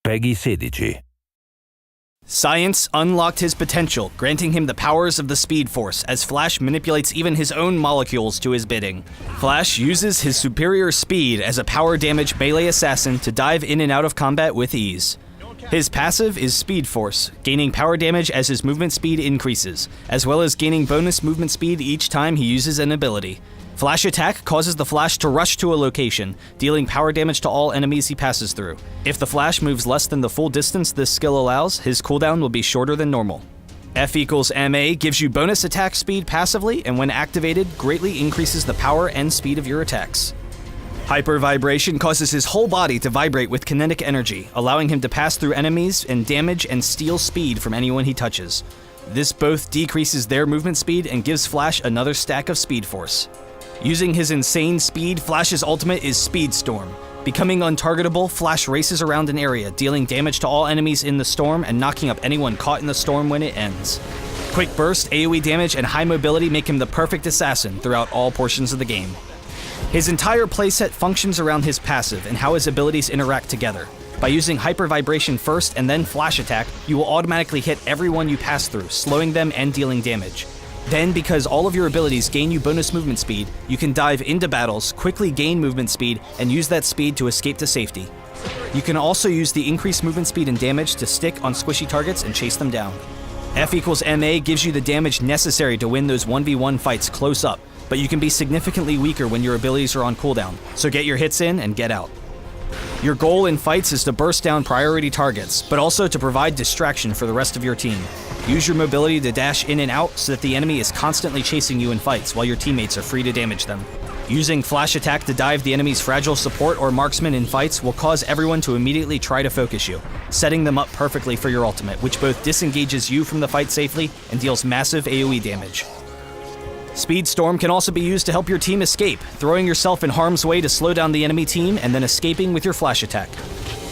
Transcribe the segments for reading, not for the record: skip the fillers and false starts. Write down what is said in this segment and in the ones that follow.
Peggy 16. Science unlocked his potential, granting him the powers of the Speed Force, as Flash manipulates even his own molecules to his bidding. Flash uses his superior speed as a power damage melee assassin to dive in and out of combat with ease. His passive is Speed Force, gaining power damage as his movement speed increases, as well as gaining bonus movement speed each time he uses an ability. Flash Attack causes the Flash to rush to a location, dealing power damage to all enemies he passes through. If the Flash moves less than the full distance this skill allows, his cooldown will be shorter than normal. F=MA gives you bonus attack speed passively, and when activated, greatly increases the power and speed of your attacks. Hyper Vibration causes his whole body to vibrate with kinetic energy, allowing him to pass through enemies and damage and steal speed from anyone he touches. This both decreases their movement speed and gives Flash another stack of Speed Force. Using his insane speed, Flash's ultimate is Speed Storm. Becoming untargetable, Flash races around an area, dealing damage to all enemies in the storm and knocking up anyone caught in the storm when it ends. Quick burst, AoE damage, and high mobility make him the perfect assassin throughout all portions of the game. His entire playset functions around his passive and how his abilities interact together. By using Hyper Vibration first and then Flash Attack, you will automatically hit everyone you pass through, slowing them and dealing damage. Then, because all of your abilities gain you bonus movement speed, you can dive into battles, quickly gain movement speed, and use that speed to escape to safety. You can also use the increased movement speed and damage to stick on squishy targets and chase them down. F=MA gives you the damage necessary to win those 1v1 fights close up, but you can be significantly weaker when your abilities are on cooldown, so get your hits in and get out. Your goal in fights is to burst down priority targets, but also to provide distraction for the rest of your team. Use your mobility to dash in and out so that the enemy is constantly chasing you in fights while your teammates are free to damage them. Using Flash Attack to dive the enemy's fragile support or marksman in fights will cause everyone to immediately try to focus you, setting them up perfectly for your ultimate, which both disengages you from the fight safely and deals massive AoE damage. Speed Storm can also be used to help your team escape, throwing yourself in harm's way to slow down the enemy team and then escaping with your Flash Attack.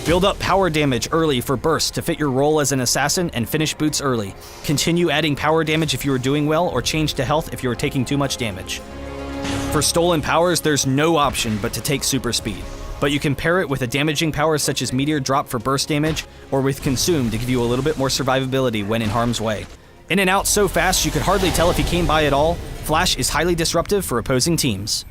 Build up power damage early for bursts to fit your role as an assassin and finish boots early. Continue adding power damage if you are doing well, or change to health if you are taking too much damage. For stolen powers, there's no option but to take super speed, but you can pair it with a damaging power such as Meteor Drop for burst damage, or with Consume to give you a little bit more survivability when in harm's way. In and out so fast you could hardly tell if he came by at all, Flash is highly disruptive for opposing teams.